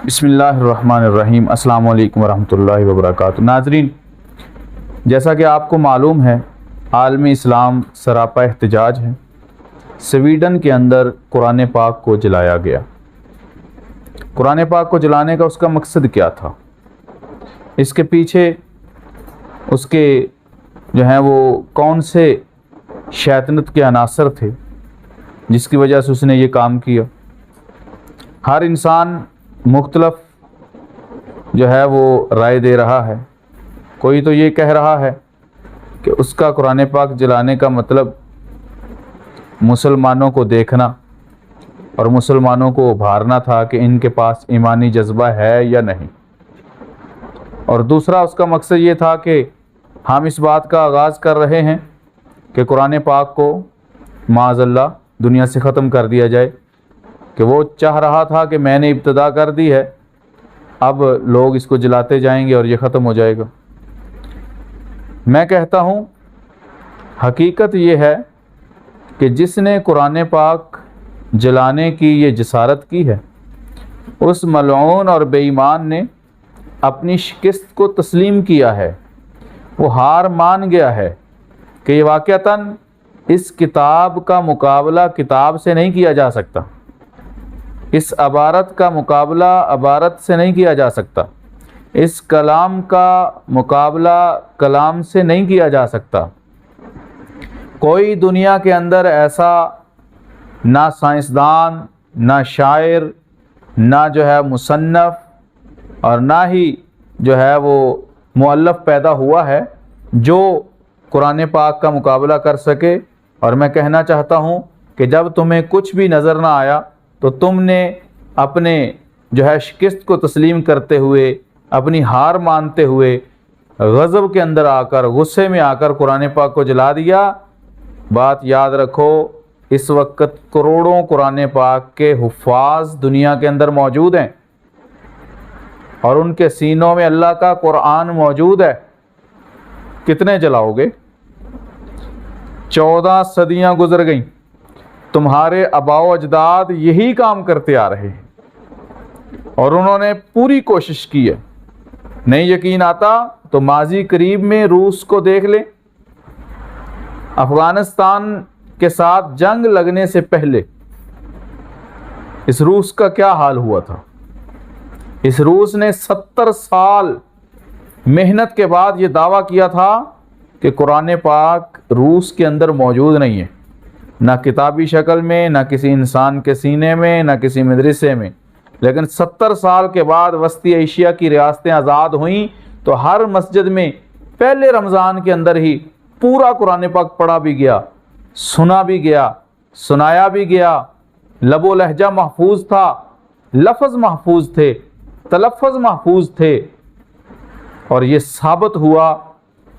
بسم اللہ الرحمن الرحیم۔ السلام علیکم ورحمۃ اللہ وبرکاتہ۔ ناظرین، جیسا کہ آپ کو معلوم ہے، عالم اسلام سراپا احتجاج ہے۔ سویڈن کے اندر قرآن پاک کو جلایا گیا۔ قرآن پاک کو جلانے کا اس کا مقصد کیا تھا؟ اس کے پیچھے اس کے وہ کون سے شیطنت کے عناصر تھے جس کی وجہ سے اس نے یہ کام کیا؟ ہر انسان مختلف وہ رائے دے رہا ہے۔ کوئی تو یہ کہہ رہا ہے کہ اس کا قرآن پاک جلانے کا مطلب مسلمانوں کو دیکھنا اور مسلمانوں کو ابھارنا تھا کہ ان کے پاس ایمانی جذبہ ہے یا نہیں، اور دوسرا اس کا مقصد یہ تھا کہ ہم اس بات کا آغاز کر رہے ہیں کہ قرآن پاک کو معاذ اللہ دنیا سے ختم کر دیا جائے، کہ وہ چاہ رہا تھا کہ میں نے ابتدا کر دی ہے، اب لوگ اس کو جلاتے جائیں گے اور یہ ختم ہو جائے گا۔ میں کہتا ہوں حقیقت یہ ہے کہ جس نے قرآن پاک جلانے کی یہ جسارت کی ہے، اس ملعون اور بے ایمان نے اپنی شکست کو تسلیم کیا ہے۔ وہ ہار مان گیا ہے کہ یہ واقعتاً اس کتاب کا مقابلہ کتاب سے نہیں کیا جا سکتا، اس عبارت کا مقابلہ عبارت سے نہیں کیا جا سکتا، اس کلام کا مقابلہ کلام سے نہیں کیا جا سکتا۔ کوئی دنیا کے اندر ایسا نہ سائنسدان، نہ شاعر، نہ مصنف اور نہ ہی وہ مؤلف پیدا ہوا ہے جو قرآن پاک کا مقابلہ کر سکے۔ اور میں کہنا چاہتا ہوں کہ جب تمہیں کچھ بھی نظر نہ آیا تو تم نے اپنے شکست کو تسلیم کرتے ہوئے، اپنی ہار مانتے ہوئے غضب کے اندر آ کر، غصے میں آ کر قرآن پاک کو جلا دیا۔ بات یاد رکھو، اس وقت کروڑوں قرآن پاک کے حفاظ دنیا کے اندر موجود ہیں اور ان کے سینوں میں اللہ کا قرآن موجود ہے۔ کتنے جلاؤ گے؟ 14 صدیاں گزر گئیں، تمہارے آباء و اجداد یہی کام کرتے آ رہے ہیں اور انہوں نے پوری کوشش کی ہے۔ نہیں یقین آتا تو ماضی قریب میں روس کو دیکھ لیں۔ افغانستان کے ساتھ جنگ لگنے سے پہلے اس روس کا کیا حال ہوا تھا؟ اس روس نے 70 سال محنت کے بعد یہ دعویٰ کیا تھا کہ قرآن پاک روس کے اندر موجود نہیں ہے، نہ کتابی شکل میں، نہ کسی انسان کے سینے میں، نہ کسی مدرسے میں۔ لیکن 70 سال کے بعد وسطی ایشیا کی ریاستیں آزاد ہوئیں تو ہر مسجد میں پہلے رمضان کے اندر ہی پورا قرآن پاک پڑھا بھی گیا، سنا بھی گیا، سنایا بھی گیا۔ لب و لہجہ محفوظ تھا، لفظ محفوظ تھے، تلفظ محفوظ تھے، اور یہ ثابت ہوا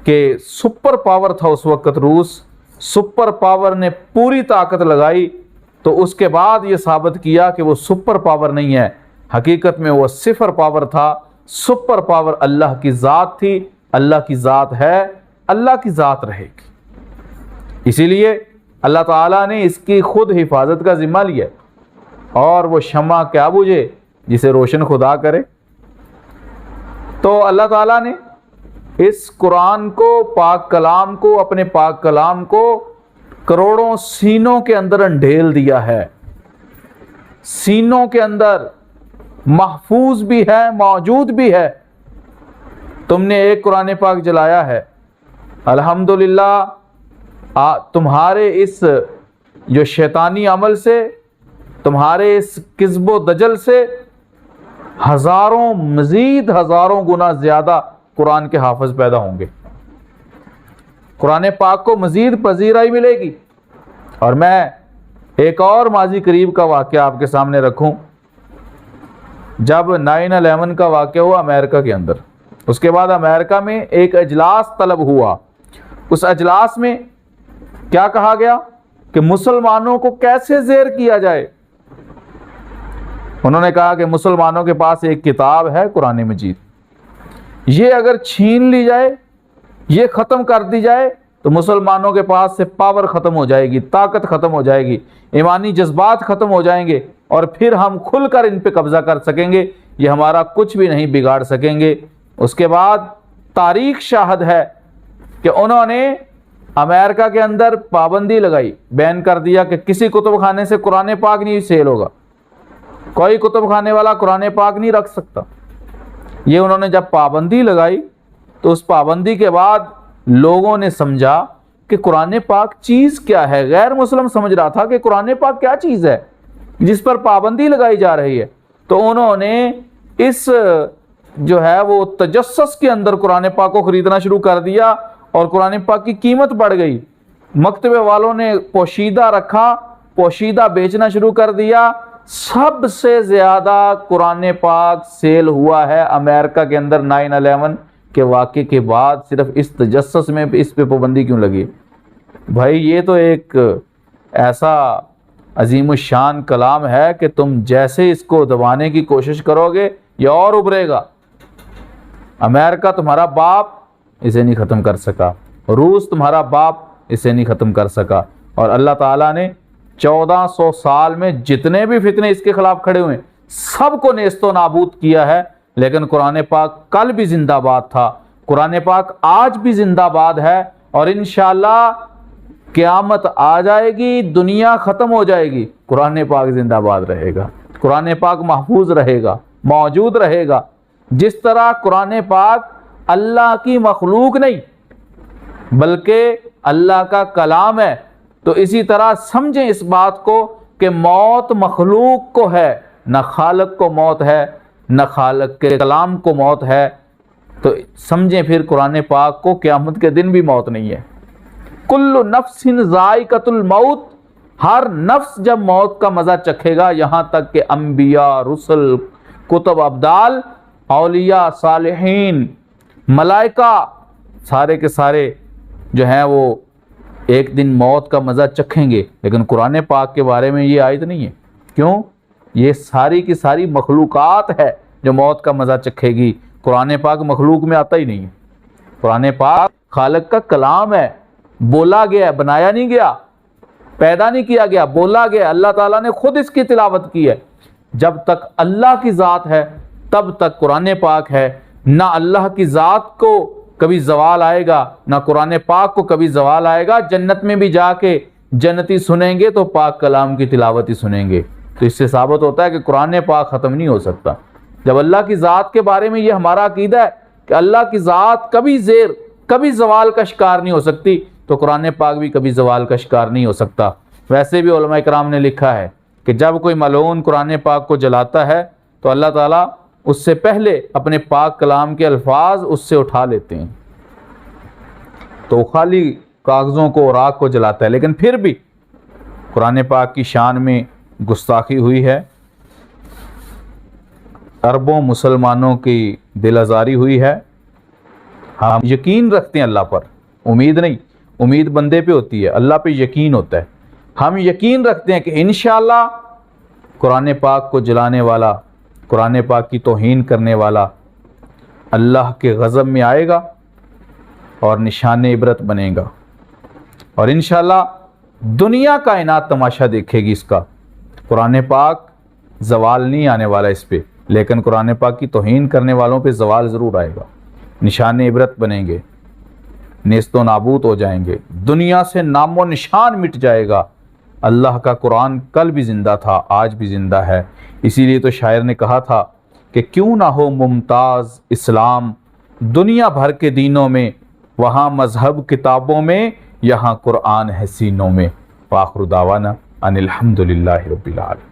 کہ سپر پاور تھا اس وقت روس۔ سپر پاور نے پوری طاقت لگائی تو اس کے بعد یہ ثابت کیا کہ وہ سپر پاور نہیں ہے، حقیقت میں وہ صفر پاور تھا۔ سپر پاور اللہ کی ذات تھی، اللہ کی ذات ہے، اللہ کی ذات رہے گی۔ اسی لیے اللہ تعالیٰ نے اس کی خود حفاظت کا ذمہ لیا، اور وہ شمع کیا بجھے جسے روشن خدا کرے۔ تو اللہ تعالیٰ نے اس قرآن کو، پاک کلام کو، اپنے پاک کلام کو کروڑوں سینوں کے اندر انڈھیل دیا ہے۔ سینوں کے اندر محفوظ بھی ہے، موجود بھی ہے۔ تم نے ایک قرآن پاک جلایا ہے، الحمدللہ تمہارے اس شیطانی عمل سے، تمہارے اس کذب و دجل سے ہزاروں، مزید ہزاروں گنا زیادہ قرآن کے حافظ پیدا ہوں گے۔ قرآن پاک کو مزید پذیرائی ملے گی۔ اور میں ایک اور ماضی قریب کا واقعہ آپ کے سامنے رکھوں۔ جب 9/11 کا واقعہ ہوا امریکہ کے اندر، اس کے بعد امریکہ میں ایک اجلاس طلب ہوا۔ اس اجلاس میں کیا کہا گیا کہ مسلمانوں کو کیسے زیر کیا جائے؟ انہوں نے کہا کہ مسلمانوں کے پاس ایک کتاب ہے قرآن مجید، یہ اگر چھین لی جائے، یہ ختم کر دی جائے تو مسلمانوں کے پاس سے پاور ختم ہو جائے گی، طاقت ختم ہو جائے گی، ایمانی جذبات ختم ہو جائیں گے، اور پھر ہم کھل کر ان پہ قبضہ کر سکیں گے۔ یہ ہمارا کچھ بھی نہیں بگاڑ سکیں گے۔ اس کے بعد تاریخ شاہد ہے کہ انہوں نے امریکہ کے اندر پابندی لگائی، بین کر دیا کہ کسی کتب خانے سے قرآن پاک نہیں سیل ہوگا، کوئی کتب خانے والا قرآن پاک نہیں رکھ سکتا۔ یہ انہوں نے جب پابندی لگائی تو اس پابندی کے بعد لوگوں نے سمجھا کہ قرآن پاک چیز کیا ہے۔ غیر مسلم سمجھ رہا تھا کہ قرآن پاک کیا چیز ہے جس پر پابندی لگائی جا رہی ہے، تو انہوں نے اس جو ہے وہ تجسس کے اندر قرآن پاک کو خریدنا شروع کر دیا اور قرآن پاک کی قیمت بڑھ گئی۔ مکتبے والوں نے پوشیدہ رکھا، پوشیدہ بیچنا شروع کر دیا۔ سب سے زیادہ قرآن پاک سیل ہوا ہے امریکہ کے اندر 9/11 کے واقعے کے بعد۔ صرف اس تجسس میں اس پہ پابندی کیوں لگی؟ بھائی یہ تو ایک ایسا عظیم الشان کلام ہے کہ تم جیسے اس کو دبانے کی کوشش کرو گے یہ اور ابھرے گا۔ امریکہ تمہارا باپ اسے نہیں ختم کر سکا، روس تمہارا باپ اسے نہیں ختم کر سکا، اور اللہ تعالیٰ نے 1400 سال میں جتنے بھی فتنے اس کے خلاف کھڑے ہوئے سب کو نیست و نابود کیا ہے۔ لیکن قرآن پاک کل بھی زندہ باد تھا، قرآن پاک آج بھی زندہ باد ہے، اور انشاءاللہ قیامت آ جائے گی، دنیا ختم ہو جائے گی، قرآن پاک زندہ باد رہے گا، قرآن پاک محفوظ رہے گا، موجود رہے گا۔ جس طرح قرآن پاک اللہ کی مخلوق نہیں بلکہ اللہ کا کلام ہے، تو اسی طرح سمجھیں اس بات کو کہ موت مخلوق کو ہے، نہ خالق کو موت ہے، نہ خالق کے کلام کو موت ہے، تو سمجھیں پھر قرآن پاک کو قیامت کے دن بھی موت نہیں ہے۔ کل نفس ذائقۃ الموت، ہر نفس جب موت کا مزہ چکھے گا، یہاں تک کہ انبیاء، رسل، کتب ابدال، اولیاء، صالحین، ملائکہ، سارے کے سارے جو ہیں وہ ایک دن موت کا مزہ چکھیں گے۔ لیکن قرآن پاک کے بارے میں یہ آیت نہیں ہے۔ کیوں؟ یہ ساری کی ساری مخلوقات ہے جو موت کا مزہ چکھے گی۔ قرآن پاک مخلوق میں آتا ہی نہیں ہے۔ قرآن پاک خالق کا کلام ہے، بولا گیا ہے، بنایا نہیں گیا، پیدا نہیں کیا گیا، بولا گیا۔ اللہ تعالیٰ نے خود اس کی تلاوت کی ہے۔ جب تک اللہ کی ذات ہے تب تک قرآن پاک ہے، نہ اللہ کی ذات کو کبھی زوال آئے گا نہ قرآن پاک کو کبھی زوال آئے گا۔ جنت میں بھی جا کے جنتی سنیں گے تو پاک کلام کی تلاوت ہی سنیں گے۔ تو اس سے ثابت ہوتا ہے کہ قرآن پاک ختم نہیں ہو سکتا۔ جب اللہ کی ذات کے بارے میں یہ ہمارا عقیدہ ہے کہ اللہ کی ذات کبھی زوال کا شکار نہیں ہو سکتی، تو قرآن پاک بھی کبھی زوال کا شکار نہیں ہو سکتا۔ ویسے بھی علماء کرام نے لکھا ہے کہ جب کوئی ملعون قرآن پاک کو جلاتا ہے تو اللہ تعالیٰ اس سے پہلے اپنے پاک کلام کے الفاظ اس سے اٹھا لیتے ہیں، تو خالی کاغذوں کو اور آگ کو جلاتا ہے۔ لیکن پھر بھی قرآن پاک کی شان میں گستاخی ہوئی ہے، اربوں مسلمانوں کی دل آزاری ہوئی ہے۔ ہم یقین رکھتے ہیں اللہ پر، امید نہیں، امید بندے پہ ہوتی ہے، اللہ پہ یقین ہوتا ہے۔ ہم یقین رکھتے ہیں کہ انشاءاللہ قرآن پاک کو جلانے والا، قرآن پاک کی توہین کرنے والا اللہ کے غضب میں آئے گا اور نشان عبرت بنے گا، اور انشاءاللہ دنیا کائنات تماشا دیکھے گی اس کا۔ قرآن پاک زوال نہیں آنے والا اس پہ، لیکن قرآن پاک کی توہین کرنے والوں پہ زوال ضرور آئے گا، نشان عبرت بنیں گے، نیست و نابود ہو جائیں گے، دنیا سے نام و نشان مٹ جائے گا۔ اللہ کا قرآن کل بھی زندہ تھا، آج بھی زندہ ہے۔ اسی لیے تو شاعر نے کہا تھا کہ کیوں نہ ہو ممتاز اسلام دنیا بھر کے دینوں میں، وہاں مذہب کتابوں میں، یہاں قرآن ہے سینوں میں۔ وآخر دعوانا ان الحمدللہ رب العالمین۔